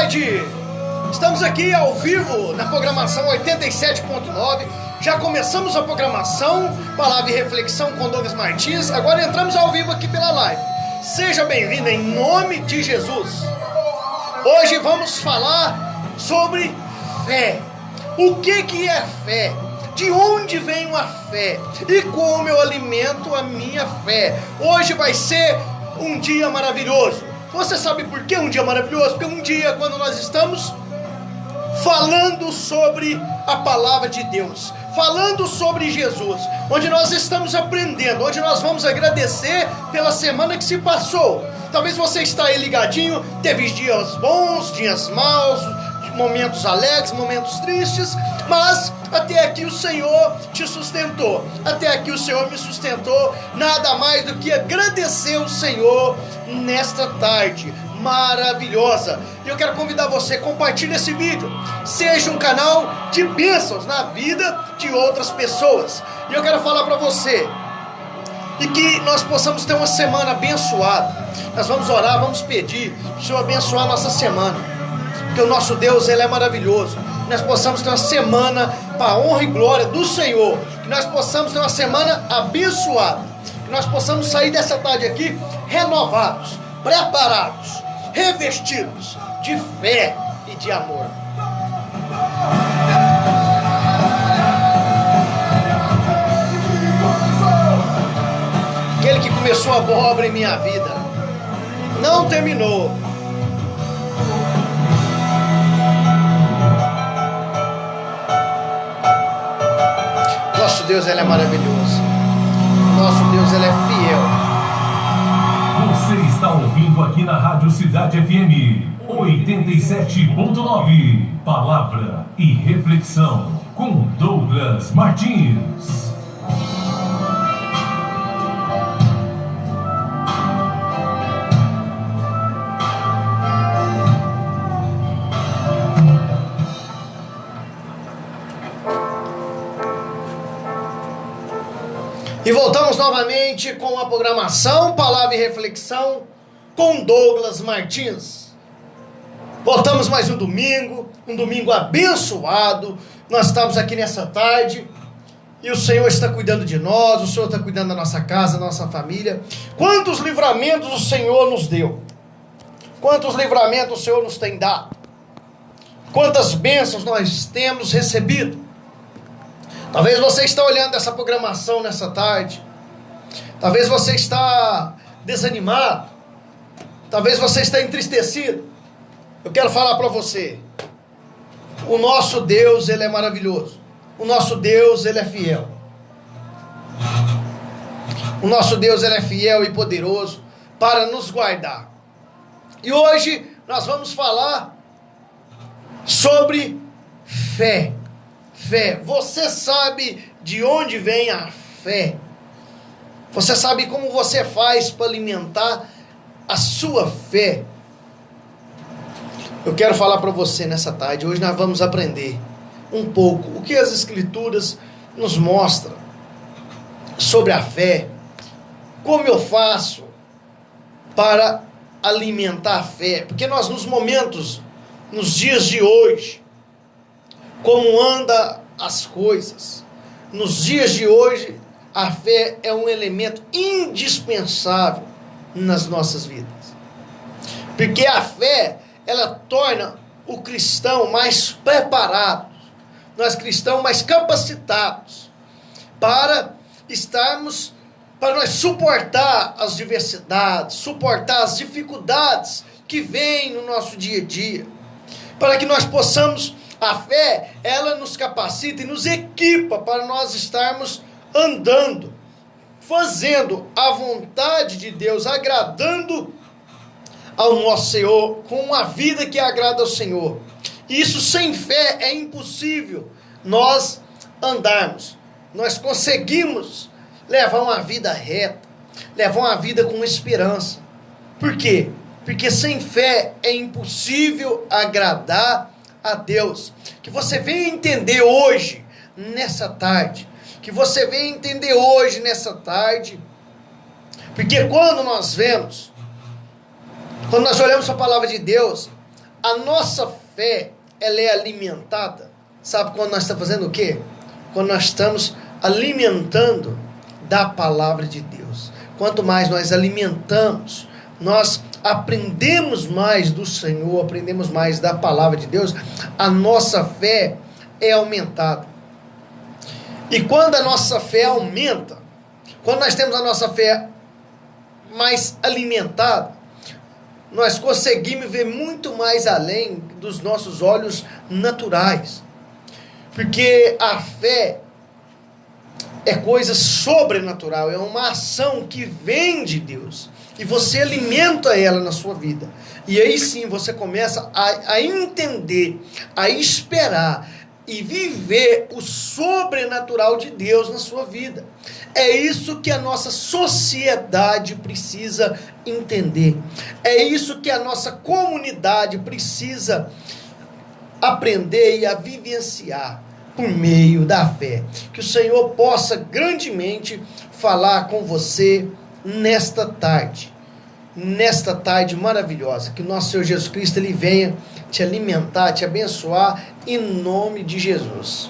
tarde! Estamos aqui ao vivo na programação 87.9. Já começamos a programação Palavra e Reflexão com Douglas Martins. Agora entramos ao vivo aqui pela live. Seja bem-vindo em nome de Jesus. Hoje vamos falar sobre fé. O que é fé? De onde vem a fé? E como eu alimento a minha fé? Hoje vai ser um dia maravilhoso. Você sabe por que um dia maravilhoso? Porque um dia quando nós estamos falando sobre a palavra de Deus, falando sobre Jesus, onde nós estamos aprendendo, onde nós vamos agradecer pela semana que se passou. Talvez você está aí ligadinho, teve dias bons, dias maus, momentos alegres, momentos tristes, mas até aqui o Senhor te sustentou, até aqui o Senhor me sustentou. Nada mais do que agradecer o Senhor nesta tarde maravilhosa. E eu quero convidar você, compartilhe esse vídeo, seja um canal de bênçãos na vida de outras pessoas. E eu quero falar para você, e que nós possamos ter uma semana abençoada. Nós vamos orar, vamos pedir para o Senhor abençoar a nossa semana, porque o nosso Deus, Ele é maravilhoso. Que nós possamos ter uma semana para a honra e glória do Senhor, que nós possamos ter uma semana abençoada, que nós possamos sair dessa tarde aqui renovados, preparados, revestidos de fé e de amor. Aquele que começou a boa obra em minha vida não terminou. Nosso Deus, Ele é maravilhoso. Nosso Deus, Ele é fiel. Você está ouvindo aqui na Rádio Cidade FM 87.9. Palavra e Reflexão com Douglas Martins. E voltamos novamente com a programação Palavra e Reflexão com Douglas Martins. Voltamos mais um domingo abençoado. Nós estamos aqui nessa tarde e o Senhor está cuidando de nós, o Senhor está cuidando da nossa casa, da nossa família. Quantos livramentos o Senhor nos deu? Quantos livramentos o Senhor nos tem dado? Quantas bênçãos nós temos recebido? Talvez você está olhando essa programação nessa tarde. Talvez você está desanimado. Talvez você está entristecido. Eu quero falar para você. O nosso Deus, Ele é maravilhoso. O nosso Deus, Ele é fiel. O nosso Deus, Ele é fiel e poderoso para nos guardar. E hoje nós vamos falar sobre fé. Fé. Você sabe de onde vem a fé? Você sabe como você faz para alimentar a sua fé? Eu quero falar para você nessa tarde. Hoje nós vamos aprender um pouco o que as Escrituras nos mostram sobre a fé. Como eu faço para alimentar a fé? Porque nós nos dias de hoje, como anda as coisas, nos dias de hoje, a fé é um elemento indispensável nas nossas vidas. Porque a fé, ela torna o cristão mais preparado, nós cristãos mais capacitados para nós suportar as diversidades, suportar as dificuldades que vêm no nosso dia a dia, para que nós possamos. A fé, ela nos capacita e nos equipa para nós estarmos andando, fazendo a vontade de Deus, agradando ao nosso Senhor, com uma vida que agrada ao Senhor. E isso sem fé é impossível nós andarmos. Nós conseguimos levar uma vida reta, levar uma vida com esperança. Por quê? Porque sem fé é impossível agradar a Deus. Que você venha entender hoje, nessa tarde, porque quando nós olhamos para a palavra de Deus, A nossa fé, ela é alimentada. Sabe quando nós estamos fazendo o quê? Quando nós estamos alimentando da palavra de Deus. Quanto mais nós alimentamos, nós aprendemos mais do Senhor, aprendemos mais da palavra de Deus, a nossa fé é aumentada. E quando a nossa fé aumenta, quando nós temos a nossa fé mais alimentada, nós conseguimos ver muito mais além dos nossos olhos naturais. Porque a fé é coisa sobrenatural, é uma ação que vem de Deus. E você alimenta ela na sua vida. E aí sim você começa a entender, a esperar e viver o sobrenatural de Deus na sua vida. É isso que a nossa sociedade precisa entender. É isso que a nossa comunidade precisa aprender e a vivenciar por meio da fé. Que o Senhor possa grandemente falar com você nesta tarde maravilhosa. Que o nosso Senhor Jesus Cristo ele venha te alimentar, te abençoar, em nome de Jesus.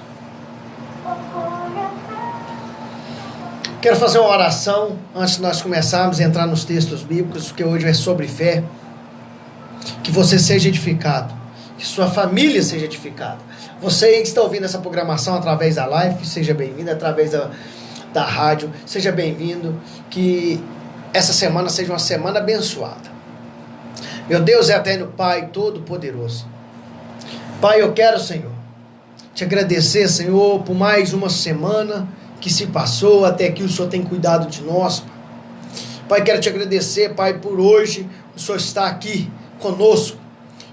Quero fazer uma oração antes de nós começarmos a entrar nos textos bíblicos, porque hoje é sobre fé. Que você seja edificado, que sua família seja edificada. Você que está ouvindo essa programação através da live, seja bem-vindo, através da rádio, seja bem-vindo, que essa semana seja uma semana abençoada. Meu Deus eterno Pai Todo-Poderoso, Pai, eu quero, Senhor, te agradecer, Senhor, por mais uma semana que se passou, até que o Senhor tem cuidado de nós. Pai, quero te agradecer, Pai, por hoje o Senhor está aqui conosco,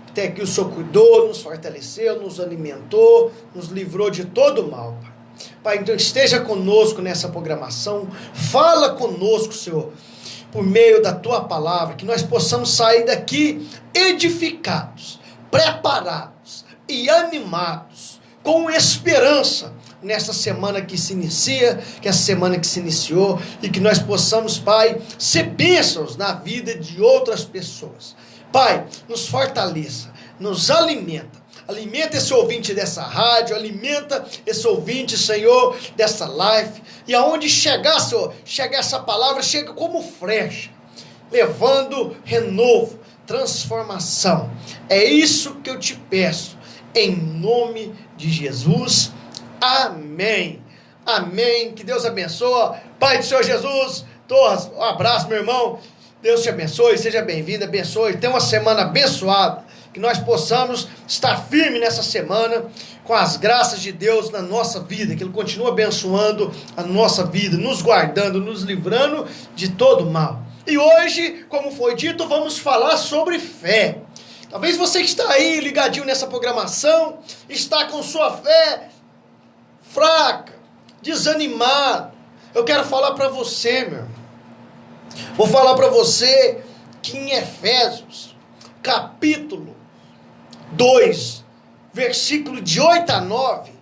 até que o Senhor cuidou, nos fortaleceu, nos alimentou, nos livrou de todo mal, Pai. Pai, então esteja conosco nessa programação, fala conosco, Senhor, por meio da Tua palavra, que nós possamos sair daqui edificados, preparados e animados, com esperança, nessa semana que se inicia, que essa semana que se iniciou, e que nós possamos, Pai, ser bênçãos na vida de outras pessoas. Pai, nos fortaleça, nos alimenta esse ouvinte dessa rádio, alimenta esse ouvinte, Senhor, dessa live, e aonde chegar, Senhor, chega essa palavra, chega como flecha, levando renovo, transformação. É isso que eu te peço, em nome de Jesus. Amém. Amém. Que Deus abençoe. Pai do Senhor Jesus, Torres, um abraço, meu irmão. Deus te abençoe, seja bem-vindo, abençoe. Tenha uma semana abençoada. Que nós possamos estar firmes nessa semana, com as graças de Deus na nossa vida. Que Ele continue abençoando a nossa vida, nos guardando, nos livrando de todo mal. E hoje, como foi dito, vamos falar sobre fé. Talvez você que está aí ligadinho nessa programação, está com sua fé fraca, desanimado. Eu quero falar para você, meu irmão. Vou falar para você que em Efésios, capítulo 2, versículo de 8 a 9,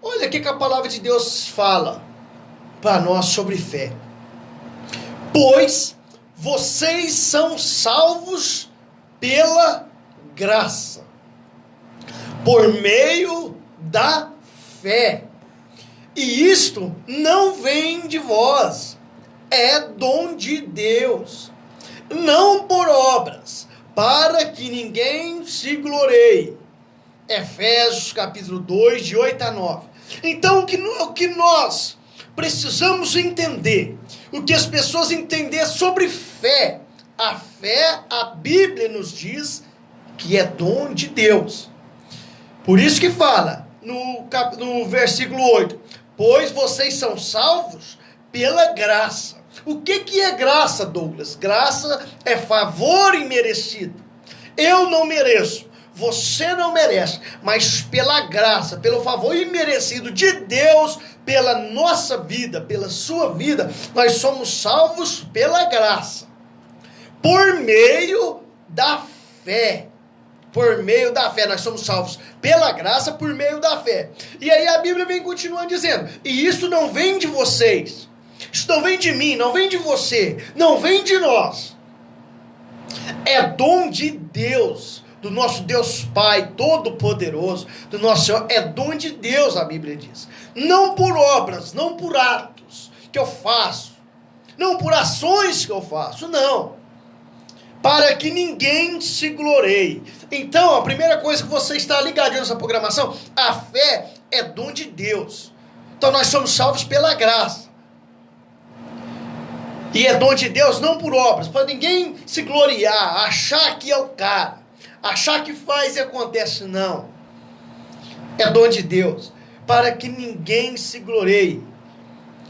olha o que a palavra de Deus fala para nós sobre fé. Pois vocês são salvos pela graça, por meio da fé. E isto não vem de vós, é dom de Deus, não por obras, para que ninguém se glorie. Efésios capítulo 2, de 8 a 9. Então o que nós precisamos entender, o que as pessoas entender sobre fé, a Bíblia nos diz que é dom de Deus. Por isso que fala no versículo 8, pois vocês são salvos pela graça. O que é graça, Douglas? Graça é favor imerecido. Eu não mereço, você não merece, mas pela graça, pelo favor imerecido de Deus, pela nossa vida, pela sua vida, nós somos salvos pela graça, por meio da fé. Por meio da fé, nós somos salvos pela graça, por meio da fé. E aí a Bíblia vem continuando dizendo, e isso não vem de vocês, isso não vem de mim, não vem de você, não vem de nós, é dom de Deus, do nosso Deus Pai Todo-Poderoso, do nosso Senhor, é dom de Deus, a Bíblia diz. Não por obras, não por atos que eu faço, não por ações que eu faço, não. Para que ninguém se glorie. Então, a primeira coisa que você está ligadinho nessa programação, a fé é dom de Deus. Então nós somos salvos pela graça. E é dom de Deus não por obras, para ninguém se gloriar, achar que é o cara, achar que faz e acontece, não. É dom de Deus, para que ninguém se glorie.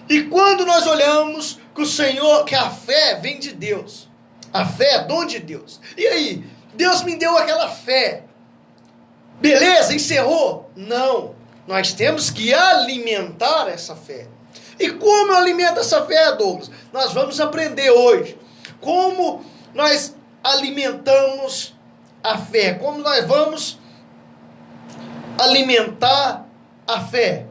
E quando nós olhamos que o Senhor, que a fé vem de Deus, a fé é dom de Deus. E aí, Deus me deu aquela fé. Beleza, encerrou? Não. Nós temos que alimentar essa fé. E como eu alimento essa fé, Douglas? Nós vamos aprender hoje como nós alimentamos a fé. Como nós vamos alimentar a fé.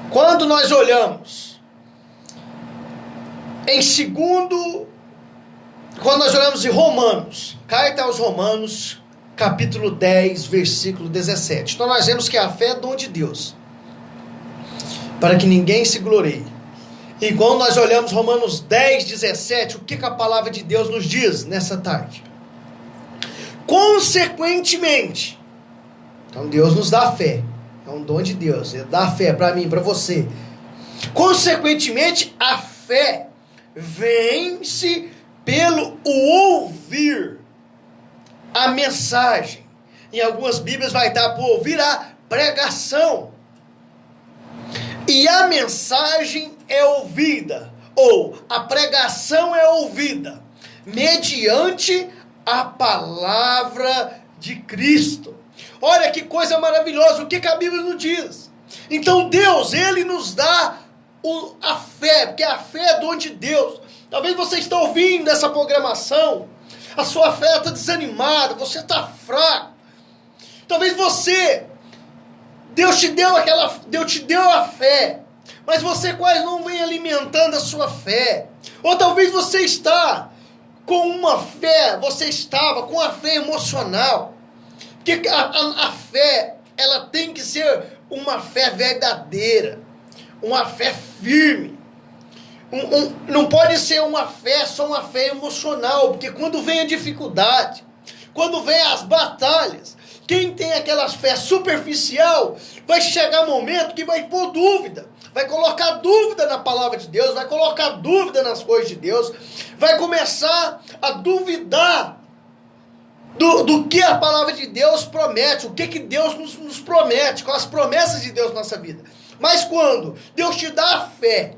Quando nós olhamos quando nós olhamos em Romanos, carta aos Romanos, capítulo 10, versículo 17. Então nós vemos que a fé é dom de Deus, para que ninguém se glorie. E quando nós olhamos Romanos 10, 17, o que a palavra de Deus nos diz nessa tarde? Consequentemente, então Deus nos dá fé, é um dom de Deus, Ele dá fé para mim, para você. Consequentemente, a fé vence pelo ouvir a mensagem. Em algumas Bíblias vai estar por ouvir a pregação. E a mensagem é ouvida, ou a pregação é ouvida, mediante a palavra de Cristo. Olha que coisa maravilhosa, o que a Bíblia nos diz? Então Deus, Ele nos dá a fé, porque a fé é dom de Deus. Talvez você está ouvindo essa programação, a sua fé está desanimada, você está fraco. Talvez Deus te deu a fé, mas você quase não vem alimentando a sua fé. Ou talvez você estava com a fé emocional. Porque a fé, ela tem que ser uma fé verdadeira, uma fé firme. Não pode ser só uma fé emocional, porque quando vem a dificuldade, quando vem as batalhas, quem tem aquela fé superficial, vai chegar um momento que vai pôr dúvida, vai colocar dúvida na palavra de Deus, vai colocar dúvida nas coisas de Deus, vai começar a duvidar do que a palavra de Deus promete, o que Deus nos promete, com as promessas de Deus na nossa vida. Mas quando Deus te dá a fé,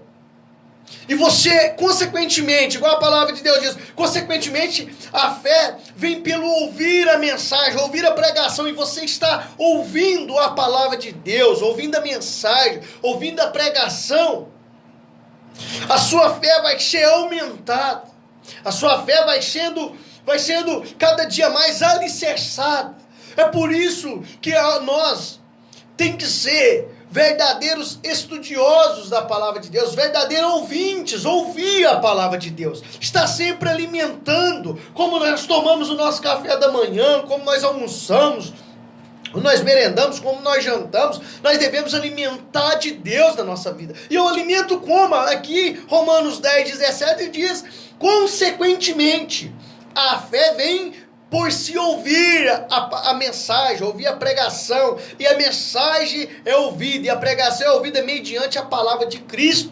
e você, consequentemente, igual a palavra de Deus diz, consequentemente, a fé vem pelo ouvir a mensagem, ouvir a pregação, e você está ouvindo a palavra de Deus, ouvindo a mensagem, ouvindo a pregação, a sua fé vai ser aumentada, a sua fé vai sendo cada dia mais alicerçada. É por isso que nós tem que ser verdadeiros estudiosos da palavra de Deus, verdadeiros ouvintes, ouvir a palavra de Deus, está sempre alimentando, como nós tomamos o nosso café da manhã, como nós almoçamos, como nós merendamos, como nós jantamos, nós devemos alimentar de Deus na nossa vida. E o alimento como? Aqui, Romanos 10, 17 diz, consequentemente, a fé vem por se ouvir a mensagem, ouvir a pregação, e a mensagem é ouvida, e a pregação é ouvida mediante a palavra de Cristo.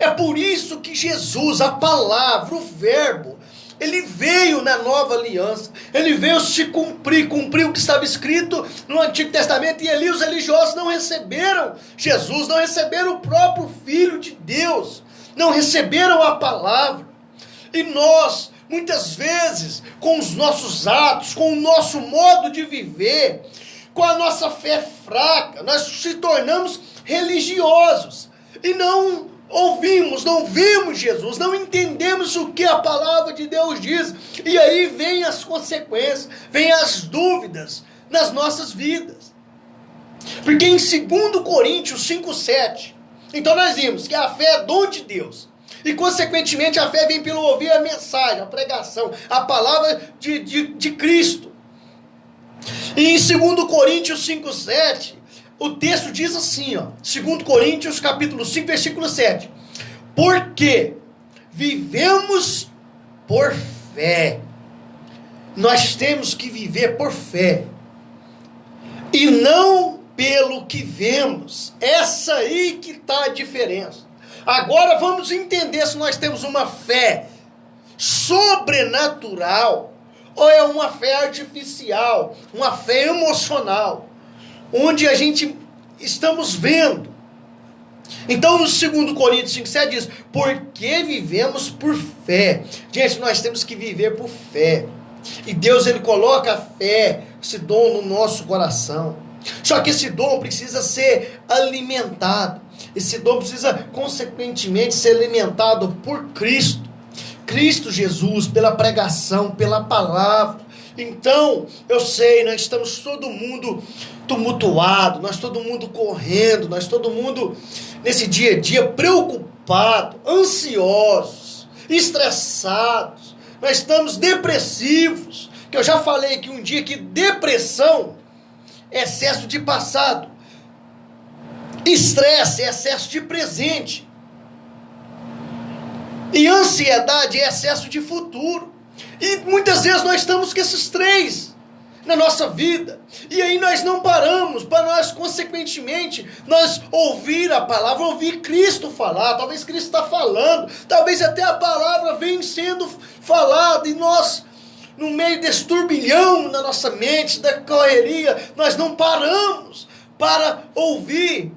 É por isso que Jesus, a palavra, o verbo, ele veio na nova aliança, ele veio se cumprir o que estava escrito no Antigo Testamento, e ali os religiosos não receberam Jesus, não receberam o próprio Filho de Deus, não receberam a palavra. E nós, muitas vezes, com os nossos atos, com o nosso modo de viver, com a nossa fé fraca, nós se tornamos religiosos e não ouvimos, não vimos Jesus, não entendemos o que a palavra de Deus diz, e aí vem as consequências, vem as dúvidas nas nossas vidas. Porque em 2 Coríntios 5:7, então nós vimos que a fé é dom de Deus, E consequentemente a fé vem pelo ouvir a mensagem, a pregação, a palavra de Cristo. E em 2 Coríntios 5,7, o texto diz assim, 2 Coríntios capítulo 5, versículo 7. Porque vivemos por fé. Nós temos que viver por fé. E não pelo que vemos. Essa aí que está a diferença. Agora vamos entender se nós temos uma fé sobrenatural ou é uma fé artificial, uma fé emocional, onde a gente estamos vendo. Então, no 2 Coríntios 5,7 diz, porque vivemos por fé. Gente, nós temos que viver por fé. E Deus, Ele coloca a fé, esse dom no nosso coração. Só que esse dom precisa ser alimentado. Esse dom precisa, consequentemente, ser alimentado por Cristo. Cristo Jesus, pela pregação, pela palavra. Então, eu sei, nós estamos todo mundo tumultuado, nós todo mundo correndo, nós todo mundo nesse dia a dia preocupado, ansiosos, estressados, nós estamos depressivos, que eu já falei aqui um dia que depressão é excesso de passado, estresse é excesso de presente, e ansiedade é excesso de futuro. E muitas vezes nós estamos com esses três na nossa vida. E aí nós não paramos para nós, consequentemente, nós ouvir a palavra, ouvir Cristo falar. Talvez Cristo está falando, talvez até a palavra vem sendo falada e nós, no meio desse turbilhão na nossa mente, da correria, nós não paramos para ouvir.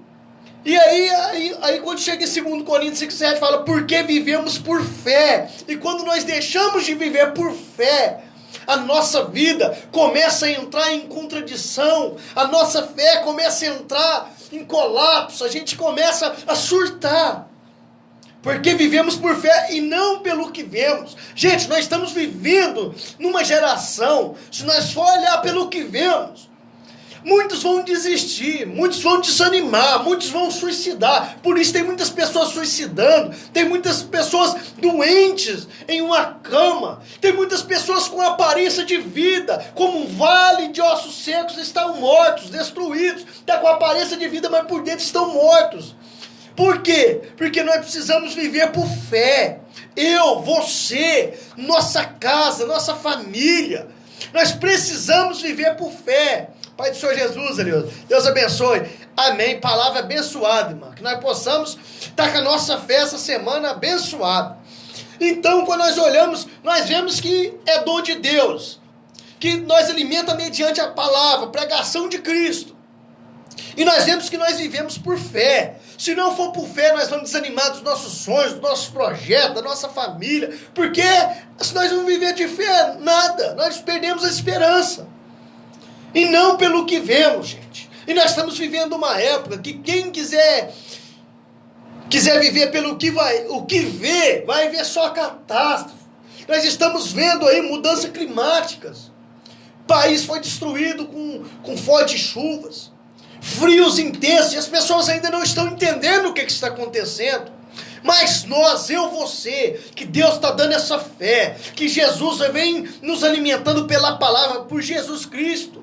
E aí quando chega em 2 Coríntios 5,7 fala, porque vivemos por fé. E quando nós deixamos de viver por fé, a nossa vida começa a entrar em contradição, a nossa fé começa a entrar em colapso, a gente começa a surtar. Porque vivemos por fé e não pelo que vemos. Gente, nós estamos vivendo numa geração, se nós for olhar pelo que vemos, muitos vão desistir, muitos vão desanimar, muitos vão suicidar. Por isso tem muitas pessoas suicidando, tem muitas pessoas doentes em uma cama, tem muitas pessoas com aparência de vida, como um vale de ossos secos, estão mortos, destruídos, está com aparência de vida, mas por dentro estão mortos. Por quê? Porque nós precisamos viver por fé. Eu, você, nossa casa, nossa família, nós precisamos viver por fé. Pai do Senhor Jesus, Deus abençoe. Amém. Palavra abençoada, irmão. Que nós possamos estar com a nossa fé essa semana abençoada. Então, quando nós olhamos, nós vemos que é dom de Deus. Que nós alimenta mediante a palavra, a pregação de Cristo. E nós vemos que nós vivemos por fé. Se não for por fé, nós vamos desanimar dos nossos sonhos, dos nossos projetos, da nossa família. Porque se nós não viver de fé, nada. Nós perdemos a esperança. E não pelo que vemos, gente. E nós estamos vivendo uma época que quem quiser viver pelo que vê, vai ver só catástrofe. Nós estamos vendo aí mudanças climáticas. O país foi destruído com fortes chuvas, frios intensos, e as pessoas ainda não estão entendendo o que está acontecendo. Mas nós, você, que Deus está dando essa fé, que Jesus vem nos alimentando pela palavra, por Jesus Cristo.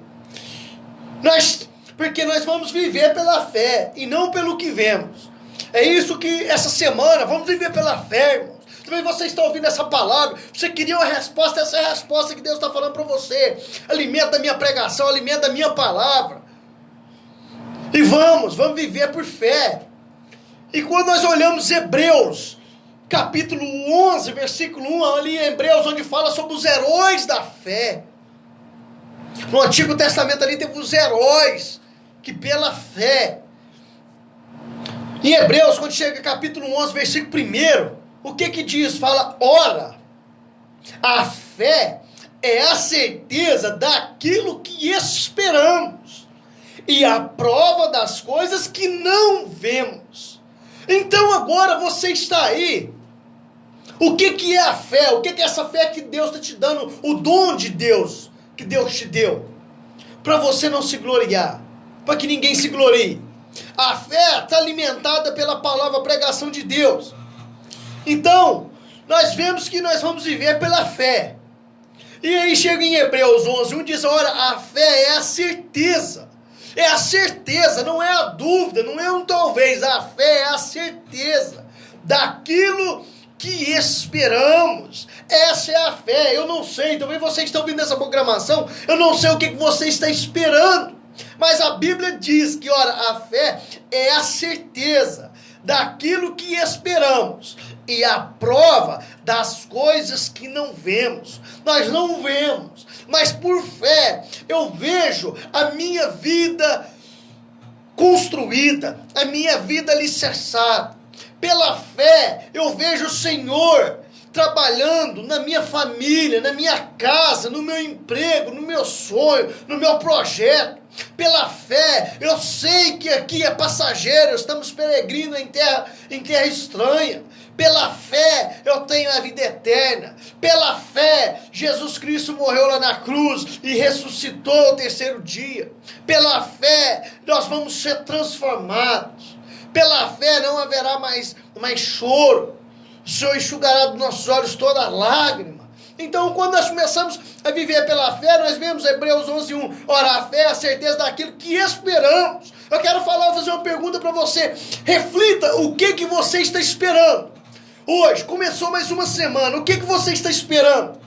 Porque nós vamos viver pela fé e não pelo que vemos. É isso que essa semana, vamos viver pela fé, irmãos. Talvez você está ouvindo essa palavra, você queria uma resposta, essa é a resposta que Deus está falando para você. Alimenta a minha pregação, alimenta a minha palavra. E vamos viver por fé. E quando nós olhamos Hebreus, capítulo 11, versículo 1, ali em Hebreus, onde fala sobre os heróis da fé. No Antigo Testamento ali teve os heróis que pela fé. Em Hebreus, quando chega capítulo 11, versículo 1, o que diz? Fala, ora, a fé é a certeza daquilo que esperamos e a prova das coisas que não vemos. Então agora você está aí. O que é a fé? O que é essa fé que Deus está te dando? O dom de Deus que Deus te deu, para você não se gloriar, para que ninguém se glorie. A fé está alimentada pela palavra, a pregação de Deus. Então, nós vemos que nós vamos viver pela fé. E aí chega em Hebreus 11:1, diz, ora, a fé é a certeza. É a certeza, não é a dúvida, não é um talvez. A fé é a certeza daquilo que esperamos. Essa é a fé. Eu não sei, talvez vocês estão ouvindo essa programação, eu não sei o que você está esperando. Mas a Bíblia diz que, ora, a fé é a certeza daquilo que esperamos e a prova das coisas que não vemos. Nós não vemos, mas por fé eu vejo a minha vida construída, a minha vida alicerçada. Pela fé eu vejo o Senhor trabalhando na minha família, na minha casa, no meu emprego, no meu sonho, no meu projeto. Pela fé, eu sei que aqui é passageiro, estamos peregrinos em terra estranha. Pela fé, eu tenho a vida eterna. Pela fé, Jesus Cristo morreu lá na cruz e ressuscitou ao terceiro dia. Pela fé, nós vamos ser transformados. Pela fé, não haverá mais choro. O Senhor enxugará dos nossos olhos toda lágrima. Então, quando nós começamos a viver pela fé, nós vemos Hebreus 11:1. Ora, a fé é a certeza daquilo que esperamos. Eu quero fazer uma pergunta para você. Reflita o que você está esperando. Hoje, começou mais uma semana. O que você está esperando?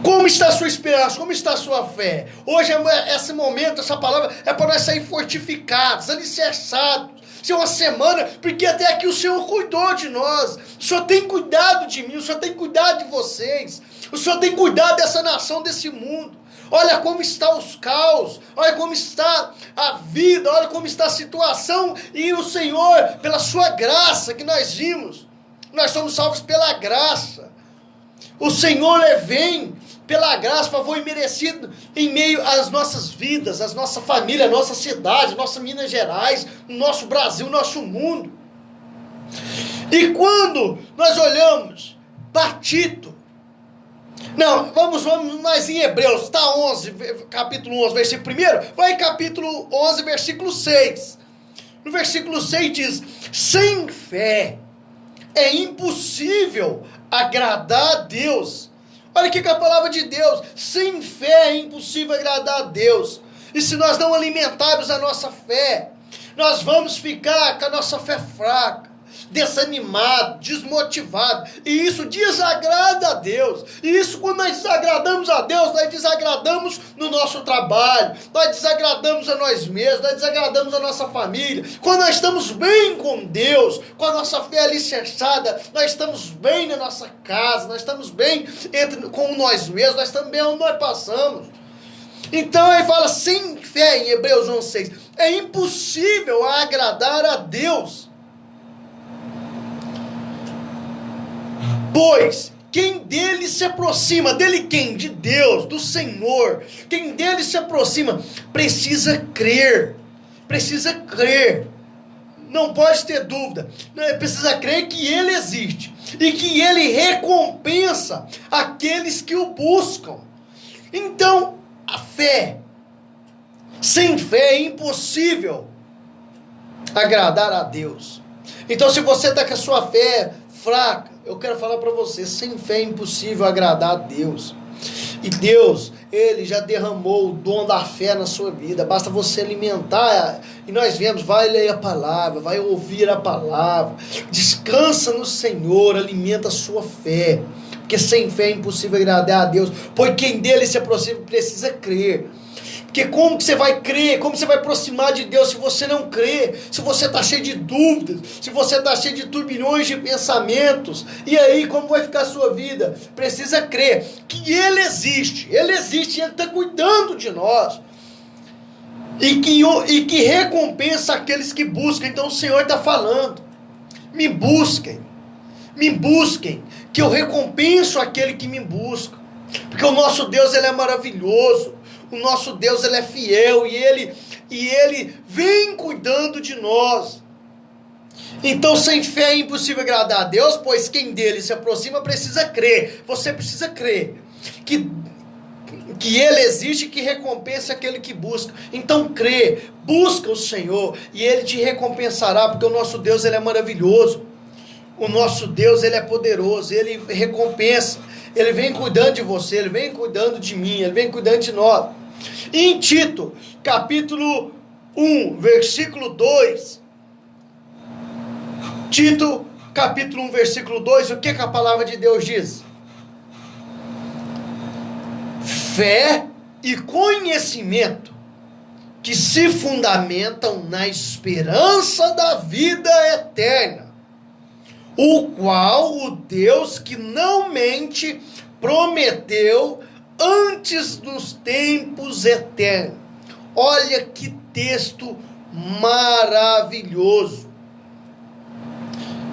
Como está a sua esperança? Como está a sua fé? Hoje, esse momento, essa palavra é para nós sair fortificados, alicerçados. Isso é uma semana, porque até aqui o Senhor cuidou de nós. O Senhor tem cuidado de mim, o Senhor tem cuidado de vocês. O Senhor tem cuidado dessa nação, desse mundo. Olha como está os caos, olha como está a vida, olha como está a situação. E o Senhor, pela sua graça que nós vimos, nós somos salvos pela graça. O Senhor vem pela graça, favor imerecido em meio às nossas vidas, às nossa família, à nossa cidade, nossa Minas Gerais, nosso Brasil, nosso mundo. E quando nós olhamos para Tito, vamos mais em Hebreus, está 11, capítulo 11, versículo 1, vai em capítulo 11, versículo 6. No versículo 6 diz, sem fé é impossível agradar a Deus. Olha aqui que a palavra de Deus, sem fé é impossível agradar a Deus. E se nós não alimentarmos a nossa fé, nós vamos ficar com a nossa fé fraca, desanimado, desmotivado. E isso desagrada a Deus. E isso, quando nós desagradamos a Deus, nós desagradamos no nosso trabalho, nós desagradamos a nós mesmos, nós desagradamos a nossa família. Quando nós estamos bem com Deus, com a nossa fé alicerçada, nós estamos bem na nossa casa, nós estamos bem com nós mesmos, nós estamos bem onde nós passamos. Então ele fala, sem fé, em Hebreus 11:6, é impossível agradar a Deus. Pois quem dele se aproxima, dele quem? De Deus, do Senhor. Quem dele se aproxima precisa crer. Precisa crer. Não pode ter dúvida. Precisa crer que ele existe. E que ele recompensa aqueles que o buscam. Então, a fé. Sem fé é impossível agradar a Deus. Então, se você está com a sua fé fraca, eu quero falar para você, sem fé é impossível agradar a Deus. E Deus, Ele já derramou o dom da fé na sua vida. Basta você alimentar. E nós vemos, vai ler a palavra, vai ouvir a palavra. Descansa no Senhor, alimenta a sua fé. Porque sem fé é impossível agradar a Deus. Pois quem dele se aproxima precisa crer. Porque como que você vai crer? Como você vai aproximar de Deus se você não crê? Se você está cheio de dúvidas? Se você está cheio de turbilhões de pensamentos? E aí, como vai ficar a sua vida? Precisa crer que Ele existe. Ele existe, Ele está cuidando de nós. E que recompensa aqueles que buscam. Então o Senhor está falando. Me busquem, que eu recompenso aquele que me busca. Porque o nosso Deus, Ele é maravilhoso. O nosso Deus, Ele é fiel e Ele vem cuidando de nós. Então, sem fé é impossível agradar a Deus, pois quem dele se aproxima precisa crer. Você precisa crer que Ele existe e que recompensa aquele que busca. Então, crê, busca o Senhor e Ele te recompensará, porque o nosso Deus, Ele é maravilhoso. o nosso Deus, Ele é poderoso, Ele recompensa, Ele vem cuidando de você, Ele vem cuidando de mim, Ele vem cuidando de nós. E em Tito, capítulo 1, versículo 2, Tito, capítulo 1, versículo 2, o que a palavra de Deus diz? Fé e conhecimento que se fundamentam na esperança da vida eterna, o qual o Deus que não mente prometeu antes dos tempos eternos. Olha que texto maravilhoso.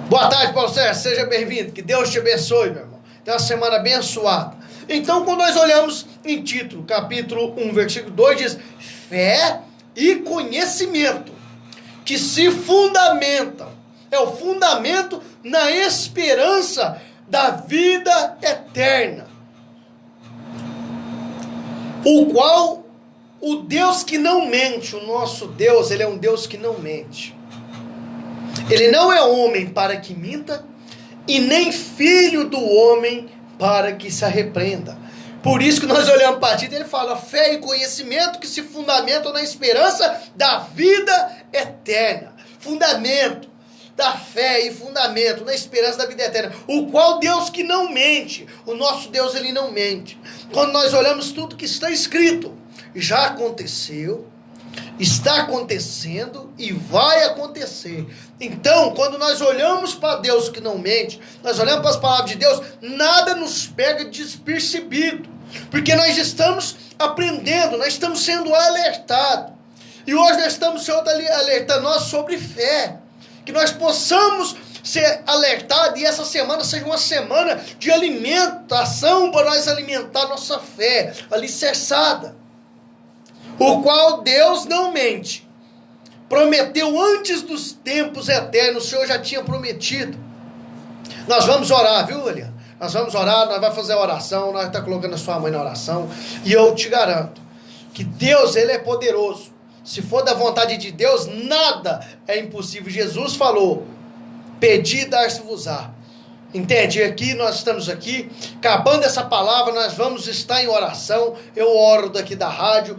Boa tarde, Paulo Sérgio, seja bem-vindo, que Deus te abençoe, meu irmão. Tenha uma semana abençoada. Então, quando nós olhamos em Tito, capítulo 1, versículo 2, diz: fé e conhecimento que se fundamentam, é o fundamento na esperança da vida eterna, o qual o Deus que não mente, o nosso Deus, Ele é um Deus que não mente. Ele não é homem para que minta, e nem filho do homem para que se arrependa. Por isso que nós olhamos para Tito, ele fala: fé e conhecimento que se fundamentam na esperança da vida eterna. Fundamento da fé e fundamento na esperança da vida eterna, o qual Deus que não mente, o nosso Deus, Ele não mente. Quando nós olhamos tudo que está escrito, já aconteceu, está acontecendo e vai acontecer. Então, quando nós olhamos para Deus que não mente, nós olhamos para as palavras de Deus, nada nos pega despercebido, porque nós estamos aprendendo, nós estamos sendo alertados. E hoje nós estamos sendo alertando nós sobre fé, que nós possamos ser alertados e essa semana seja uma semana de alimentação para nós alimentar nossa fé alicerçada, o qual Deus não mente, prometeu antes dos tempos eternos. O Senhor já tinha prometido. Nós vamos orar, viu, Eliane? Nós vamos orar, nós vamos fazer a oração, nós vamos estar colocando a sua mãe na oração, e eu te garanto que Deus, Ele é poderoso. Se for da vontade de Deus, nada é impossível. Jesus falou: pedi e dar-se-vos-á. Entende? Aqui nós estamos aqui, acabando essa palavra, nós vamos estar em oração. Eu oro daqui da rádio,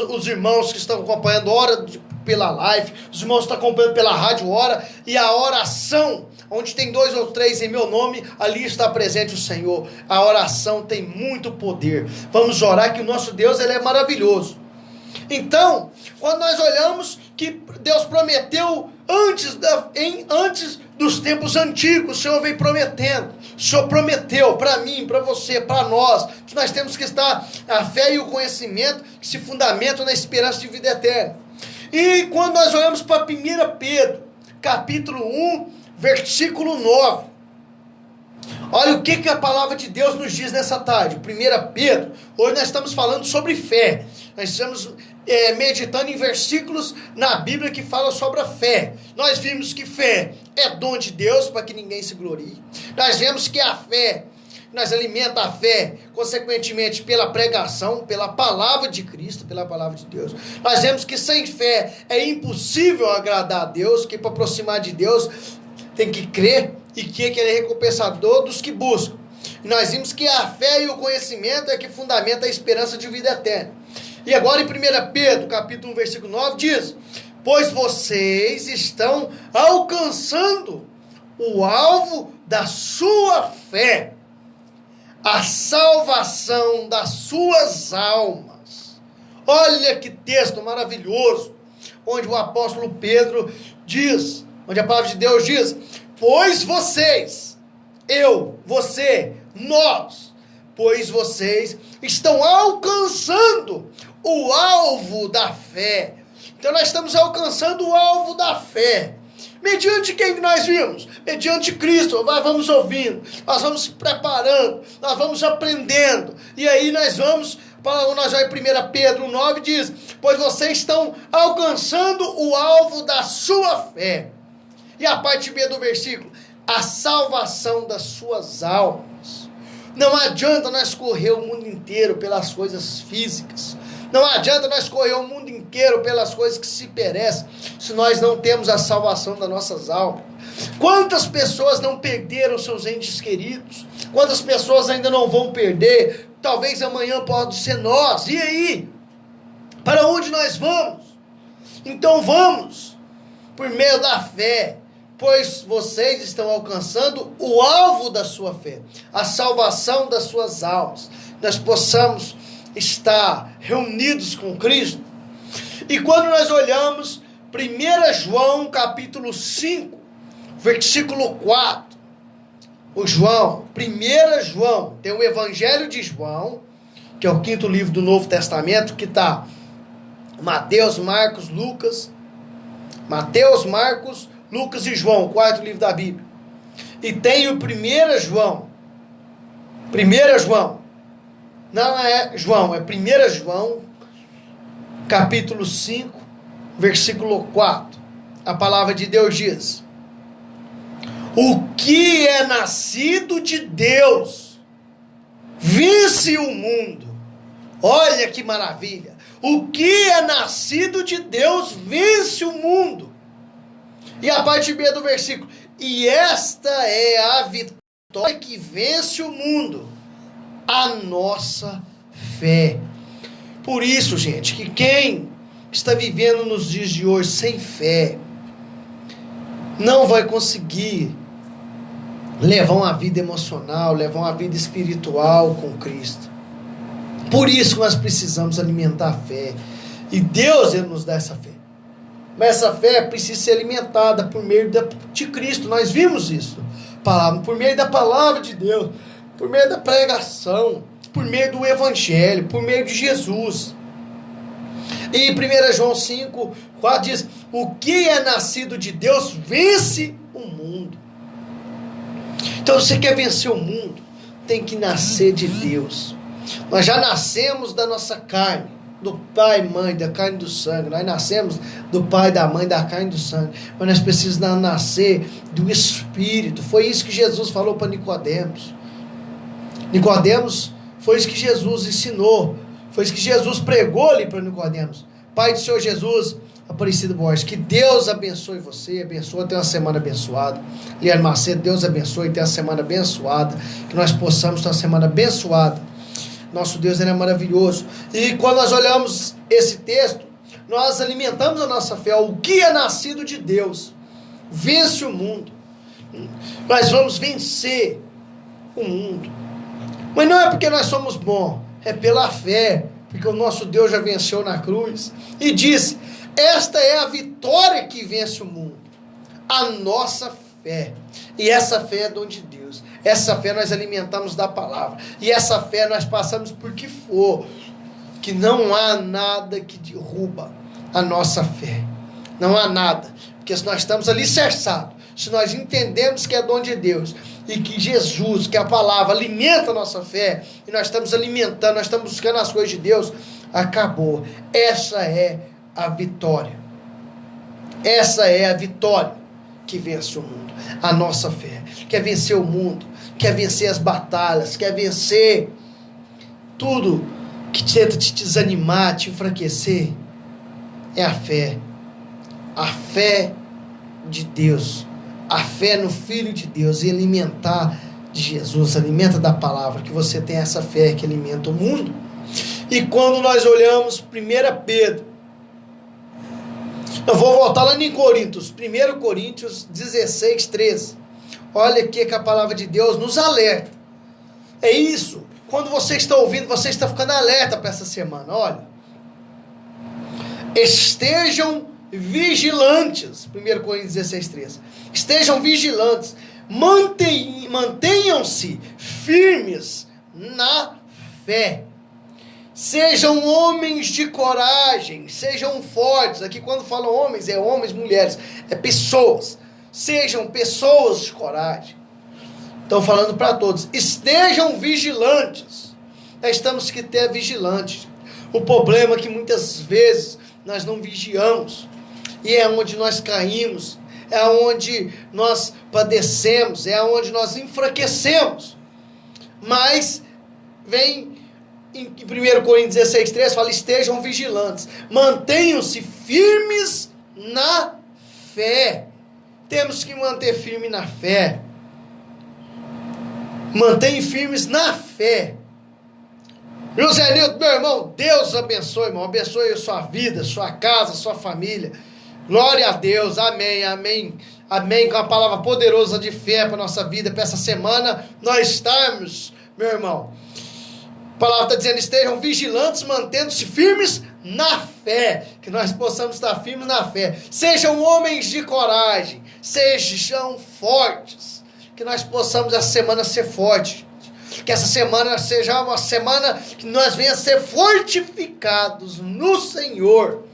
os irmãos que estão acompanhando ora pela live, os irmãos que estão acompanhando pela rádio ora, e a oração, onde tem 2 ou 3 em meu nome, ali está presente o Senhor. A oração tem muito poder. Vamos orar, que o nosso Deus, Ele é maravilhoso. Então, quando nós olhamos que Deus prometeu antes dos tempos antigos, o Senhor vem prometendo, o Senhor prometeu para mim, para você, para nós, que nós temos que estar a fé e o conhecimento que se fundamentam na esperança de vida eterna. E quando nós olhamos para 1 Pedro, capítulo 1, versículo 9, olha o que a palavra de Deus nos diz nessa tarde. 1 Pedro, hoje nós estamos falando sobre fé, nós estamos meditando em versículos na Bíblia que falam sobre a fé. Nós vimos que fé é dom de Deus para que ninguém se glorie. Nós vemos que a fé, nós alimentamos a fé, consequentemente, pela pregação, pela palavra de Cristo, pela palavra de Deus. Nós vemos que sem fé é impossível agradar a Deus, que para aproximar de Deus tem que crer e que Ele é recompensador dos que buscam. E nós vimos que a fé e o conhecimento é que fundamenta a esperança de vida eterna. E agora em 1 Pedro, capítulo 1, versículo 9, diz: pois vocês estão alcançando o alvo da sua fé, a salvação das suas almas. Olha que texto maravilhoso, onde o apóstolo Pedro diz, onde a palavra de Deus diz: pois vocês, eu, você, nós, pois vocês estão alcançando o alvo da fé. Então nós estamos alcançando o alvo da fé. Mediante quem nós vimos? Mediante Cristo. Nós vamos ouvindo, nós vamos se preparando, nós vamos aprendendo. E aí nós vamos para o 1 Pedro 9 diz: pois vocês estão alcançando o alvo da sua fé. E a parte B do versículo: a salvação das suas almas. Não adianta nós correr o mundo inteiro pelas coisas físicas. Não adianta nós correr o mundo inteiro pelas coisas que se perecem, se nós não temos a salvação das nossas almas. Quantas pessoas não perderam seus entes queridos? Quantas pessoas ainda não vão perder? Talvez amanhã pode ser nós. E aí? Para onde nós vamos? Então vamos, por meio da fé, pois vocês estão alcançando o alvo da sua fé, a salvação das suas almas. Nós possamos estar reunidos com Cristo. E quando nós olhamos 1 João capítulo 5, versículo 4, o João, 1 João, tem o Evangelho de João, que é o 5º livro do Novo Testamento, que está Mateus, Marcos, Lucas, Lucas e João, o 4º livro da Bíblia. E tem o 1 João, não é João, é 1 João, capítulo 5, versículo 4. A palavra de Deus diz: o que é nascido de Deus vence o mundo. Olha que maravilha! O que é nascido de Deus vence o mundo. E a parte B do versículo: e esta é a vitória que vence o mundo, a nossa fé. Por isso, gente, que quem está vivendo nos dias de hoje sem fé não vai conseguir levar uma vida emocional, levar uma vida espiritual com Cristo. Por isso nós precisamos alimentar a fé. E Deus, Ele nos dá essa fé. Mas essa fé precisa ser alimentada por meio de Cristo. Nós vimos isso. Por meio da palavra de Deus, por meio da pregação, por meio do Evangelho, por meio de Jesus. E 1 João 5, 4 diz: o que é nascido de Deus vence o mundo. Então, você quer vencer o mundo, tem que nascer de Deus. Nós já nascemos da nossa carne, do pai e mãe, da carne e do sangue. Nós nascemos do pai, da mãe, da carne e do sangue. Mas nós precisamos nascer do Espírito. Foi isso que Jesus falou para Nicodemos. Nicodemos, foi isso que Jesus ensinou. Foi isso que Jesus pregou ali para Nicodemos. Pai do Senhor Jesus, Aparecido Borges, que Deus abençoe você, abençoe, tenha uma semana abençoada. Liane Macedo, Deus abençoe, tenha uma semana abençoada. Que nós possamos ter uma semana abençoada. Nosso Deus, Ele é maravilhoso. E quando nós olhamos esse texto, nós alimentamos a nossa fé. O que é nascido de Deus vence o mundo. Nós vamos vencer o mundo. Mas não é porque nós somos bons, é pela fé, porque o nosso Deus já venceu na cruz e disse: esta é a vitória que vence o mundo, a nossa fé. E essa fé é dom de Deus. Essa fé nós alimentamos da palavra. E essa fé nós passamos por que for, que não há nada que derruba a nossa fé. Não há nada, porque se nós estamos alicerçados, se nós entendemos que é dom de Deus, e que Jesus, que a palavra alimenta a nossa fé, e nós estamos alimentando, nós estamos buscando as coisas de Deus, acabou. Essa é a vitória. Essa é a vitória que vence o mundo. A nossa fé. Quer vencer o mundo, quer vencer as batalhas, quer vencer tudo que tenta te desanimar, te enfraquecer. É a fé. A fé de Deus. A fé no Filho de Deus e alimentar de Jesus, alimenta da palavra, que você tem essa fé que alimenta o mundo. E quando nós olhamos 1 Pedro, eu vou voltar lá em Coríntios, 1 Coríntios 16, 13. Olha aqui que a palavra de Deus nos alerta. É isso, quando você está ouvindo, você está ficando alerta para essa semana. Olha, estejam vigilantes, 1 Coríntios 16, 13. Estejam vigilantes, mantenham-se firmes na fé. Sejam homens de coragem, sejam fortes. Aqui quando falam homens, é homens, mulheres, é pessoas. Sejam pessoas de coragem. Estão falando para todos. Estejam vigilantes. Nós temos que ter vigilantes. O problema é que muitas vezes nós não vigiamos. E é onde nós caímos, é onde nós padecemos, é onde nós enfraquecemos. Mas vem em 1 Coríntios 16, 3, fala: estejam vigilantes, mantenham-se firmes na fé. temos que manter firme na fé. Mantenham firmes na fé. José Nilton, meu irmão, Deus abençoe, irmão. Abençoe a sua vida, sua casa, sua família. Glória a Deus, amém, amém. Amém, com a palavra poderosa de fé para a nossa vida, para essa semana nós estarmos, meu irmão. A palavra está dizendo, estejam vigilantes, mantendo-se firmes na fé. Que nós possamos estar firmes na fé. Sejam homens de coragem, sejam fortes. Que nós possamos essa semana ser fortes. Que essa semana seja uma semana que nós venhamos a ser fortificados no Senhor.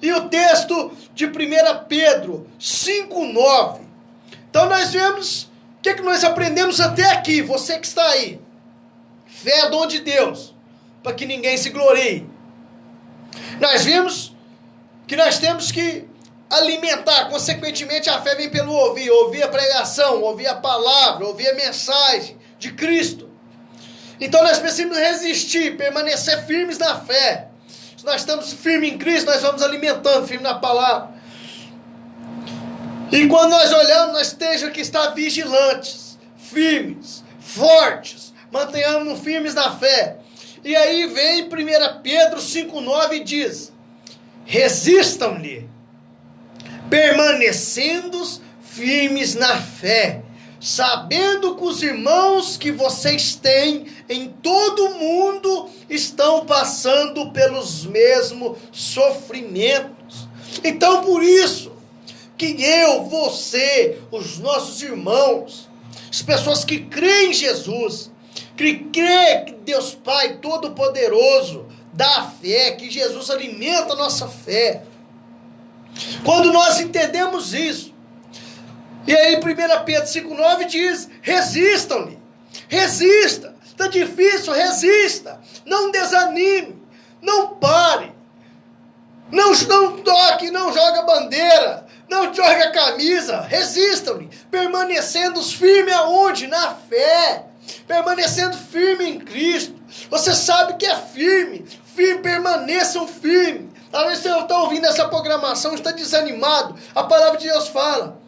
E o texto de 1 Pedro 5,9. Então nós vemos, o que nós aprendemos até aqui, você que está aí. Fé é dom de Deus, para que ninguém se glorie. Nós vimos que nós temos que alimentar, consequentemente a fé vem pelo ouvir, ouvir a pregação, ouvir a palavra, ouvir a mensagem de Cristo. Então nós precisamos resistir, permanecer firmes na fé. Se nós estamos firmes em Cristo, nós vamos alimentando, firme na palavra. E quando nós olhamos, nós temos que estar vigilantes, firmes, fortes, mantenhamos firmes na fé. E aí vem 1 Pedro 5,9 e diz, resistam-lhe, permanecendo firmes na fé, sabendo que os irmãos que vocês têm em todo o mundo estão passando pelos mesmos sofrimentos. Então, por isso, que eu, você, os nossos irmãos, as pessoas que creem em Jesus, que creem que Deus Pai Todo-Poderoso dá fé, que Jesus alimenta a nossa fé. Quando nós entendemos isso, e aí 1 Pedro 5,9 diz, resistam-lhe, resista, está difícil, resista, não desanime, não pare, não toque, não joga bandeira, não joga camisa, resistam-lhe, permanecendo firme aonde? Na fé, permanecendo firme em Cristo. Você sabe que é firme, permaneçam firmes. Talvez você está ouvindo essa programação, está desanimado, a palavra de Deus fala,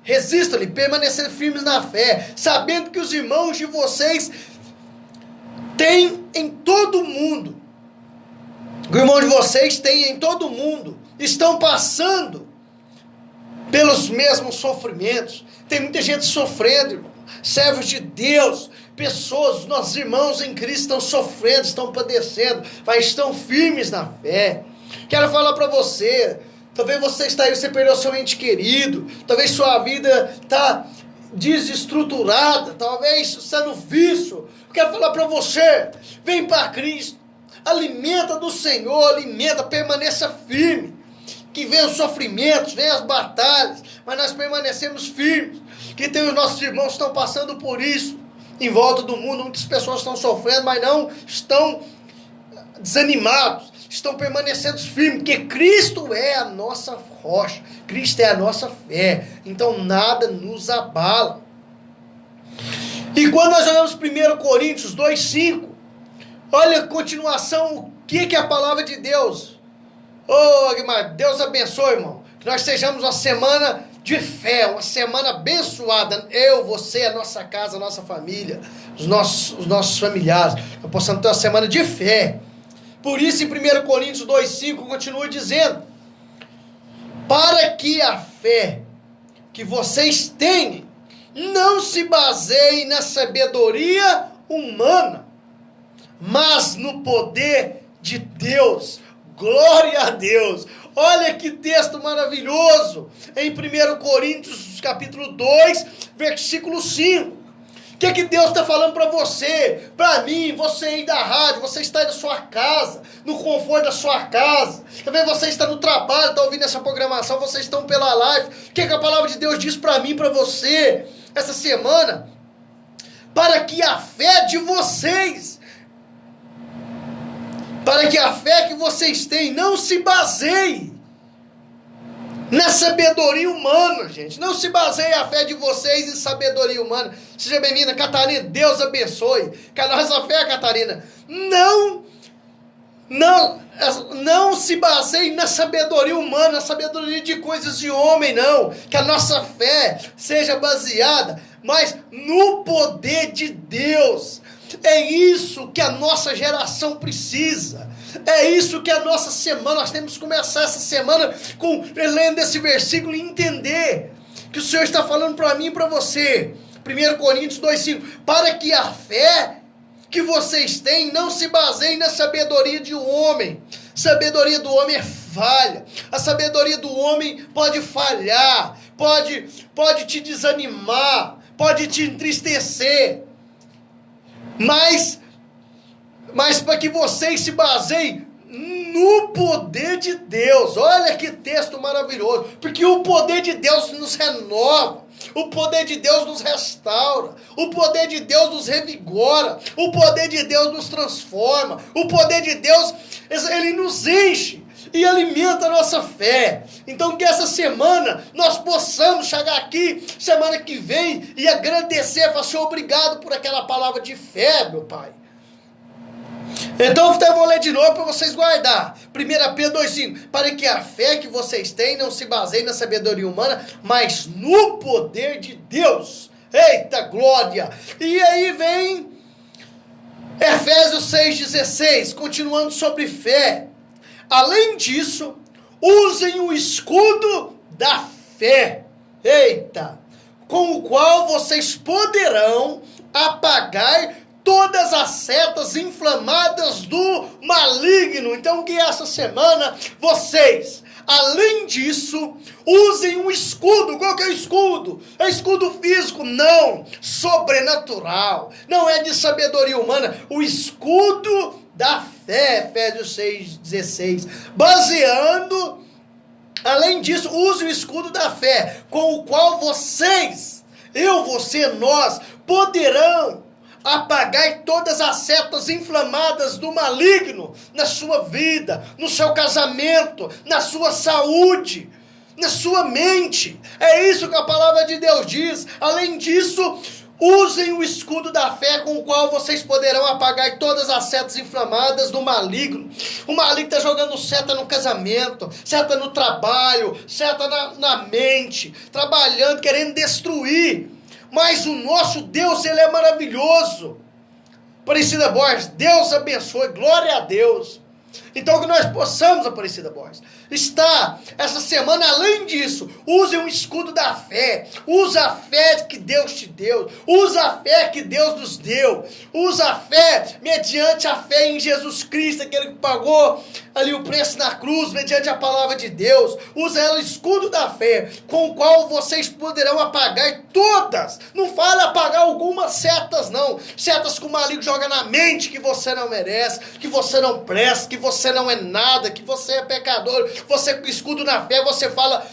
resistam-lhe, permanecendo firmes na fé, sabendo que os irmãos de vocês têm em todo o mundo, o irmão de vocês tem em todo o mundo, estão passando pelos mesmos sofrimentos. Tem muita gente sofrendo, irmão. Servos de Deus, pessoas, nossos irmãos em Cristo estão sofrendo, estão padecendo, mas estão firmes na fé. Quero falar para você, talvez você está aí, você perdeu seu ente querido, talvez sua vida está desestruturada, talvez está no vício. Quero falar para você, vem para Cristo, alimenta do Senhor, alimenta, permaneça firme. Que venham os sofrimentos, venham as batalhas, mas nós permanecemos firmes. Que tem os nossos irmãos que estão passando por isso, em volta do mundo, muitas pessoas estão sofrendo, mas não estão desanimados, estão permanecendo firmes, porque Cristo é a nossa rocha, Cristo é a nossa fé, então nada nos abala. E quando nós olhamos 1 Coríntios 2,5, olha a continuação, o que é a palavra de Deus? Oh, Aguimar, Deus abençoe, irmão, que nós sejamos uma semana de fé, uma semana abençoada, eu, você, a nossa casa, a nossa família, os nossos familiares, nós possamos ter uma semana de fé. Por isso em 1 Coríntios 2,5 continua dizendo, para que a fé que vocês têm não se baseie na sabedoria humana, mas no poder de Deus. Glória a Deus. Olha que texto maravilhoso. Em 1 Coríntios capítulo 2, versículo 5. O que Deus está falando para você, para mim, você aí da rádio, você está aí na sua casa, no conforto da sua casa. Também você está no trabalho, está ouvindo essa programação, vocês estão pela live. O que a palavra de Deus diz para mim, para você, essa semana? Para que a fé de vocês, para que a fé que vocês têm não se baseie na sabedoria humana, gente. Não se baseie a fé de vocês em sabedoria humana. Seja bem-vinda, Catarina. Deus abençoe. Que a nossa fé, Catarina, não Não se baseie na sabedoria humana, na sabedoria de coisas de homem, não. Que a nossa fé seja baseada, mas no poder de Deus. É isso que a nossa geração precisa. É isso que a nossa semana, nós temos que começar essa semana lendo esse versículo e entender que o Senhor está falando para mim e para você. 1 Coríntios 2,5. Para que a fé que vocês têm não se baseie na sabedoria de um homem. Sabedoria do homem é falha. A sabedoria do homem pode falhar, pode te desanimar, pode te entristecer. Mas para que vocês se baseiem no poder de Deus. Olha que texto maravilhoso. Porque o poder de Deus nos renova. O poder de Deus nos restaura. O poder de Deus nos revigora. O poder de Deus nos transforma. O poder de Deus, ele nos enche e alimenta a nossa fé. Então que essa semana nós possamos chegar aqui, semana que vem, e agradecer, falar, Senhor, obrigado por aquela palavra de fé, meu Pai. Então eu vou ler de novo para vocês guardar. 1 Pedro 2,5. Para que a fé que vocês têm não se baseie na sabedoria humana, mas no poder de Deus. Eita glória! E aí vem Efésios 6,16, continuando sobre fé. Além disso, usem o escudo da fé. Eita! Com o qual vocês poderão apagar todas as setas inflamadas do maligno. Então que essa semana vocês, além disso, usem um escudo. Qual que é o escudo? É escudo físico? Não. Sobrenatural. Não é de sabedoria humana. O escudo da fé. Efésios 6,16. Baseando, além disso, use o escudo da fé, com o qual vocês, nós, poderão apagar todas as setas inflamadas do maligno na sua vida, no seu casamento, na sua saúde, na sua mente. É isso que a palavra de Deus diz. Além disso, usem o escudo da fé, com o qual vocês poderão apagar todas as setas inflamadas do maligno. O maligno está jogando seta no casamento, seta no trabalho, seta na mente, trabalhando, querendo destruir. Mas o nosso Deus, ele é maravilhoso. Aparecida Borges, Deus abençoe, glória a Deus. Então que nós possamos, Aparecida Borges, estar essa semana, além disso, use um escudo da fé. Usa a fé que Deus te deu. Usa a fé que Deus nos deu. Usa a fé mediante a fé em Jesus Cristo, aquele que pagou ali o preço na cruz, mediante a palavra de Deus. Usa ela, o escudo da fé, com o qual vocês poderão apagar todas. Não fala apagar algumas setas, não. Setas que o maligno joga na mente, que você não merece, que você não presta, que você não é nada, que você é pecador. Você com o escudo na fé, você fala,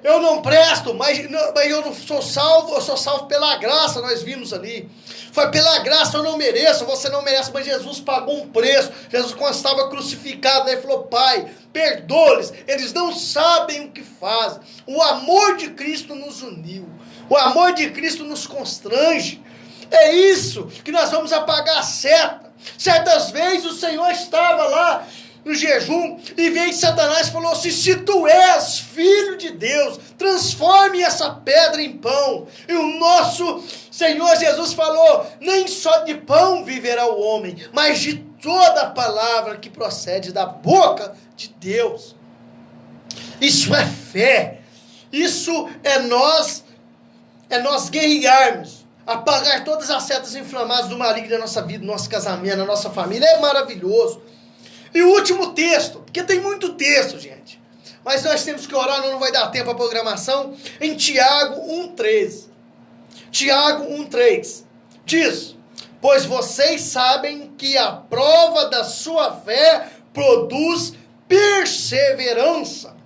eu não presto, mas eu não sou salvo, eu sou salvo pela graça, nós vimos ali. Foi pela graça, eu não mereço, você não merece, mas Jesus pagou um preço. Jesus, quando estava crucificado, ele falou, Pai, perdoa-lhes, eles não sabem o que fazem. O amor de Cristo nos uniu, o amor de Cristo nos constrange. É isso que nós vamos apagar a seta. Certas vezes o Senhor estava lá no jejum e veio Satanás e falou assim, se tu és filho de Deus, transforme essa pedra em pão. E o nosso Senhor Jesus falou, nem só de pão viverá o homem, mas de toda a palavra que procede da boca de Deus. Isso é fé. Isso é nós guerrearmos, apagar todas as setas inflamadas do maligno da nossa vida, do nosso casamento, da nossa família. É maravilhoso. E o último texto, porque tem muito texto, gente, mas nós temos que orar, não vai dar tempo a programação, em Tiago 1,13. Tiago 1,3 diz, pois vocês sabem que a prova da sua fé produz perseverança.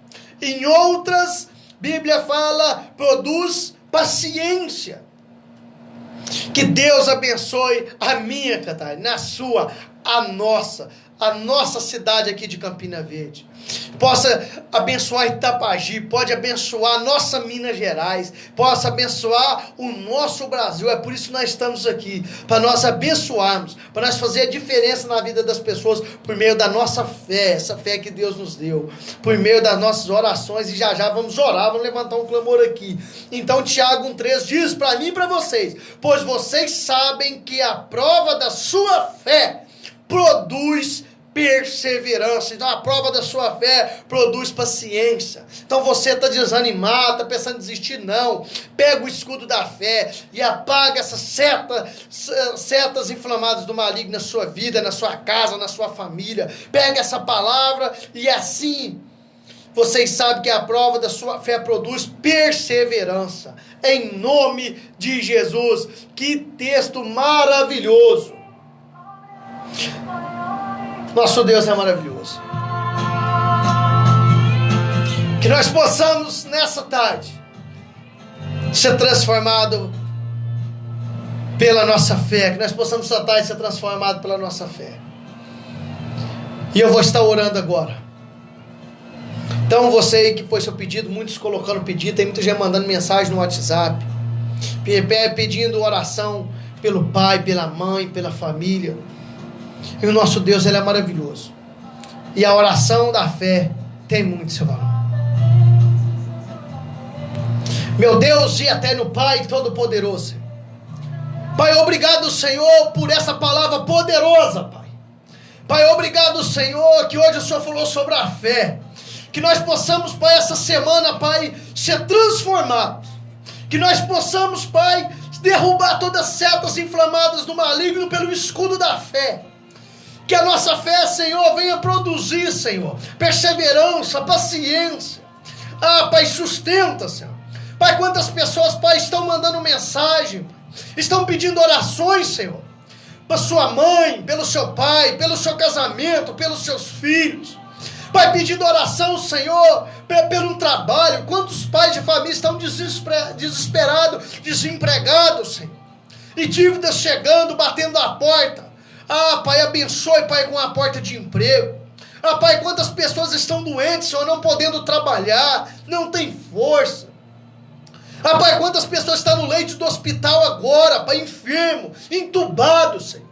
Em outras, Bíblia fala, produz paciência. Que Deus abençoe a minha, Catarina, a sua, a nossa, a nossa cidade aqui de Campina Verde. Possa abençoar Itapagi, pode abençoar nossa Minas Gerais, possa abençoar o nosso Brasil. É por isso que nós estamos aqui, para nós abençoarmos, para nós fazer a diferença na vida das pessoas por meio da nossa fé, essa fé que Deus nos deu, por meio das nossas orações. E já vamos orar, vamos levantar um clamor aqui. Então Tiago 1,3 diz para mim e para vocês: pois vocês sabem que a prova da sua fé produz perseverança. Então a prova da sua fé produz paciência. Então você está desanimado, está pensando em desistir, não. Pega o escudo da fé e apaga essas setas inflamadas do maligno na sua vida, na sua casa, na sua família. Pega essa palavra e assim vocês sabem que a prova da sua fé produz perseverança. Em nome de Jesus. Que texto maravilhoso. Nosso Deus é maravilhoso. Que nós possamos nessa tarde ser transformado pela nossa fé. Que nós possamos nessa tarde ser transformado pela nossa fé. E eu vou estar orando agora. Então você aí que pôs seu pedido, muitos colocando pedido, tem muita gente mandando mensagem no WhatsApp, pedindo oração pelo pai, pela mãe, pela família. E o nosso Deus, Ele é maravilhoso. E a oração da fé tem muito seu valor. Meu Deus e eterno Pai Todo-Poderoso, Pai, obrigado, Senhor, por essa palavra poderosa, Pai. Pai, obrigado, Senhor, que hoje o Senhor falou sobre a fé. Que nós possamos, Pai, essa semana, Pai, ser transformados. Que nós possamos, Pai, derrubar todas as setas inflamadas do maligno pelo escudo da fé. Que a nossa fé, Senhor, venha produzir, Senhor, perseverança, paciência. Pai, sustenta, Senhor. Pai, quantas pessoas, Pai, estão mandando mensagem, Pai, estão pedindo orações, Senhor, para sua mãe, pelo seu pai, pelo seu casamento, pelos seus filhos. Pai, pedindo oração, Senhor, pelo trabalho. Quantos pais de família estão desesperados, desempregados, Senhor, e dívidas chegando, batendo a porta. Pai, abençoe, Pai, com a porta de emprego. Pai, quantas pessoas estão doentes, Senhor, não podendo trabalhar, não tem força. Pai, quantas pessoas estão no leito do hospital agora, Pai, enfermo, entubado, Senhor.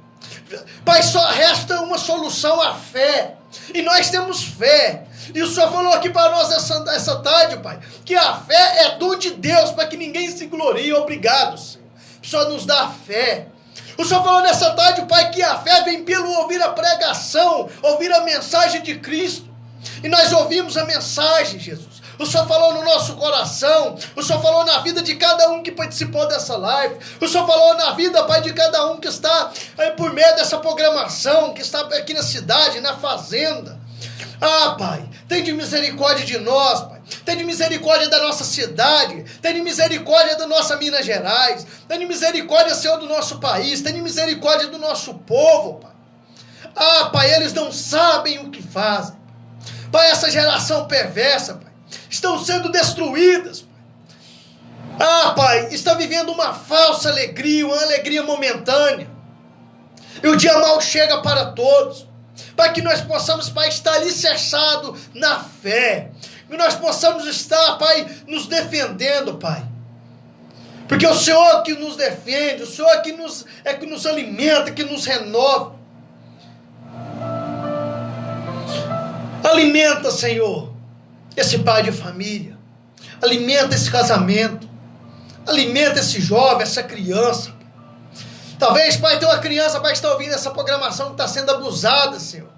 Pai, só resta uma solução, a fé. E nós temos fé. E o Senhor falou aqui para nós essa tarde, Pai, que a fé é dom de Deus, para que ninguém se glorie. Obrigado, Senhor. O Senhor nos dá fé. O Senhor falou nessa tarde, Pai, que a fé vem pelo ouvir a pregação, ouvir a mensagem de Cristo. E nós ouvimos a mensagem, Jesus. O Senhor falou no nosso coração. O Senhor falou na vida de cada um que participou dessa live. O Senhor falou na vida, Pai, de cada um que está aí por meio dessa programação, que está aqui na cidade, na fazenda. Pai, tem de misericórdia de nós, Pai. Tem de misericórdia da nossa cidade. Tem de misericórdia da nossa Minas Gerais. Tem de misericórdia, Senhor, do nosso país. Tem de misericórdia do nosso povo, Pai. Pai, eles não sabem o que fazem. Pai, essa geração perversa, Pai, estão sendo destruídas, Pai. Pai, está vivendo uma falsa alegria, uma alegria momentânea. E o dia mal chega para todos. Para que nós possamos, Pai, estar alicerçado na fé. Que nós possamos estar, Pai, nos defendendo, Pai. Porque o Senhor que nos defende, o Senhor que nos alimenta, que nos renova. Alimenta, Senhor, esse pai de família. Alimenta esse casamento. Alimenta esse jovem, essa criança. Talvez, Pai, tem uma criança, Pai, que está ouvindo essa programação que está sendo abusada, Senhor.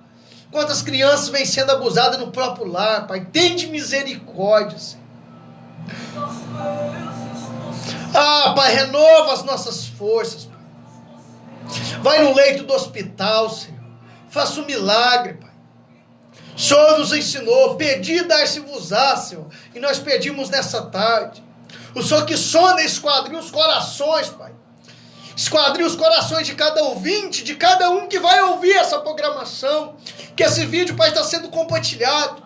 Quantas crianças vêm sendo abusadas no próprio lar, Pai. Tem de misericórdia, Senhor. Pai, renova as nossas forças, Pai. Vai no leito do hospital, Senhor. Faça um milagre, Pai. O Senhor nos ensinou, pedi, dar-se-vos-á, Senhor. E nós pedimos nessa tarde. O Senhor que sonda e esquadrinha os corações, Pai. Esquadrinha os corações de cada ouvinte, de cada um que vai ouvir essa programação. Que esse vídeo, Pai, está sendo compartilhado.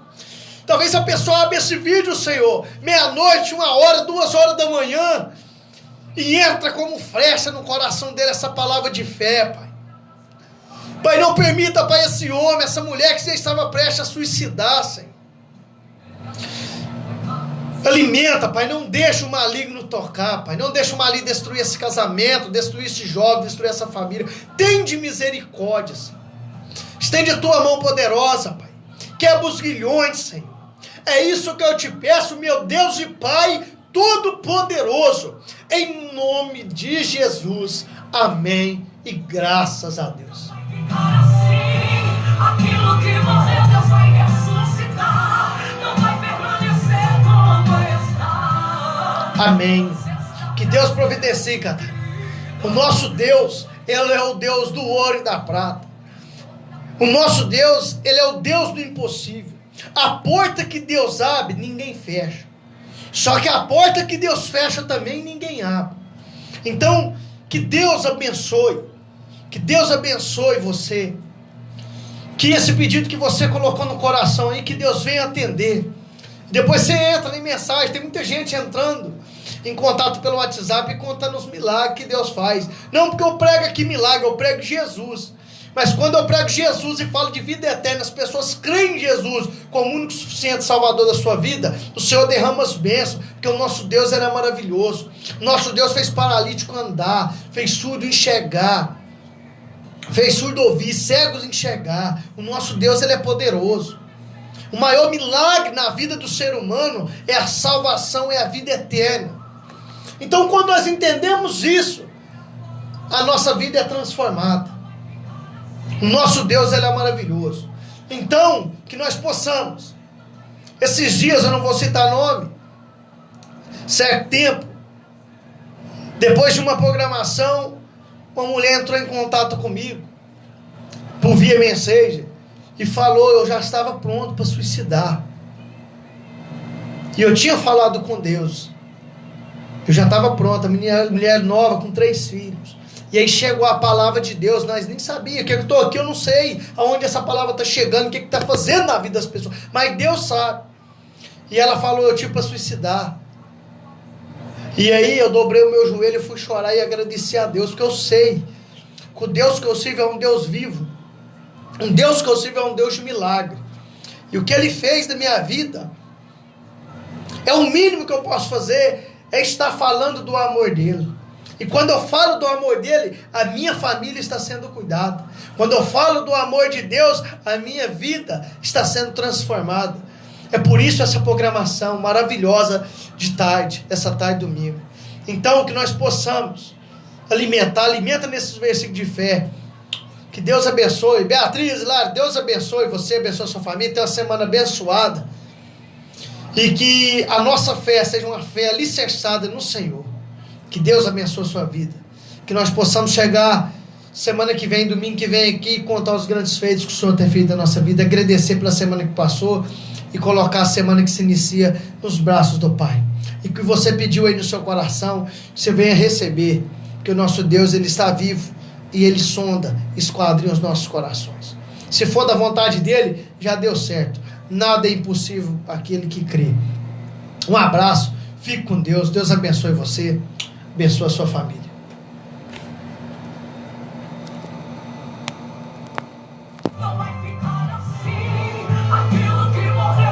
Talvez a pessoa abra esse vídeo, Senhor, meia-noite, 1h, 2h da manhã, e entra como flecha no coração dele essa palavra de fé, Pai. Pai, não permita, Pai, esse homem, essa mulher que já estava prestes a suicidar, Senhor. Alimenta, Pai, não deixa o maligno tocar, Pai, não deixa o maligno destruir esse casamento, destruir esse jovem, destruir essa família. Tende misericórdia, Senhor. Estende a tua mão poderosa, Pai. Quebra os grilhões, Senhor. É isso que eu te peço, meu Deus e Pai Todo-Poderoso. Em nome de Jesus. Amém. E graças a Deus. Aquilo que morreu, Deus vai ressuscitar. Não vai permanecer como está. Amém. Que Deus providencie, cara. O nosso Deus, Ele é o Deus do ouro e da prata. O nosso Deus, Ele é o Deus do impossível. A porta que Deus abre, ninguém fecha. Só que a porta que Deus fecha também, ninguém abre. Então, que Deus abençoe. Que Deus abençoe você. Que esse pedido que você colocou no coração aí, que Deus venha atender. Depois você entra em mensagem. Tem muita gente entrando em contato pelo WhatsApp e contando os milagres que Deus faz. Não porque eu prego aqui milagre, eu prego Jesus. Mas quando eu prego Jesus e falo de vida eterna, as pessoas creem em Jesus como o único suficiente Salvador da sua vida, o Senhor derrama as bênçãos, porque o nosso Deus era maravilhoso. O nosso Deus fez paralítico andar, fez surdo enxergar, fez surdo ouvir, cegos enxergar. O nosso Deus, Ele é poderoso. O maior milagre na vida do ser humano é a salvação, é a vida eterna. Então, quando nós entendemos isso, a nossa vida é transformada. O nosso Deus, Ele é maravilhoso. Então, que nós possamos, esses dias, eu não vou citar nome, certo tempo, depois de uma programação, uma mulher entrou em contato comigo, por via Messenger, e falou, eu já estava pronto para suicidar. E eu tinha falado com Deus. Eu já estava pronta, mulher nova, com 3 filhos. E aí chegou a palavra de Deus, nós nem sabíamos, que eu estou aqui, eu não sei aonde essa palavra está chegando, o que está fazendo na vida das pessoas, mas Deus sabe. E ela falou, eu tinha para suicidar. E aí eu dobrei o meu joelho e fui chorar e agradecer a Deus, porque eu sei que o Deus que eu sirvo é um Deus vivo, um Deus que eu sirvo é um Deus de milagre, e o que Ele fez na minha vida, é o mínimo que eu posso fazer, é estar falando do amor dEle. E quando eu falo do amor dEle, a minha família está sendo cuidada. Quando eu falo do amor de Deus, a minha vida está sendo transformada. É por isso essa programação maravilhosa de tarde, essa tarde domingo. Então, que nós possamos alimenta nesses versículos de fé. Que Deus abençoe. Beatriz, Lara, Deus abençoe você, abençoe a sua família. Tenha uma semana abençoada. E que a nossa fé seja uma fé alicerçada no Senhor. Que Deus abençoe a sua vida. Que nós possamos chegar semana que vem, domingo que vem aqui, contar os grandes feitos que o Senhor tem feito na nossa vida. Agradecer pela semana que passou e colocar a semana que se inicia nos braços do Pai. E que você pediu aí no seu coração, que você venha receber. Que o nosso Deus, Ele está vivo e Ele sonda, esquadrinha os nossos corações. Se for da vontade dEle, já deu certo. Nada é impossível para aquele que crê. Um abraço, fique com Deus. Deus abençoe você. Abençoa a sua família.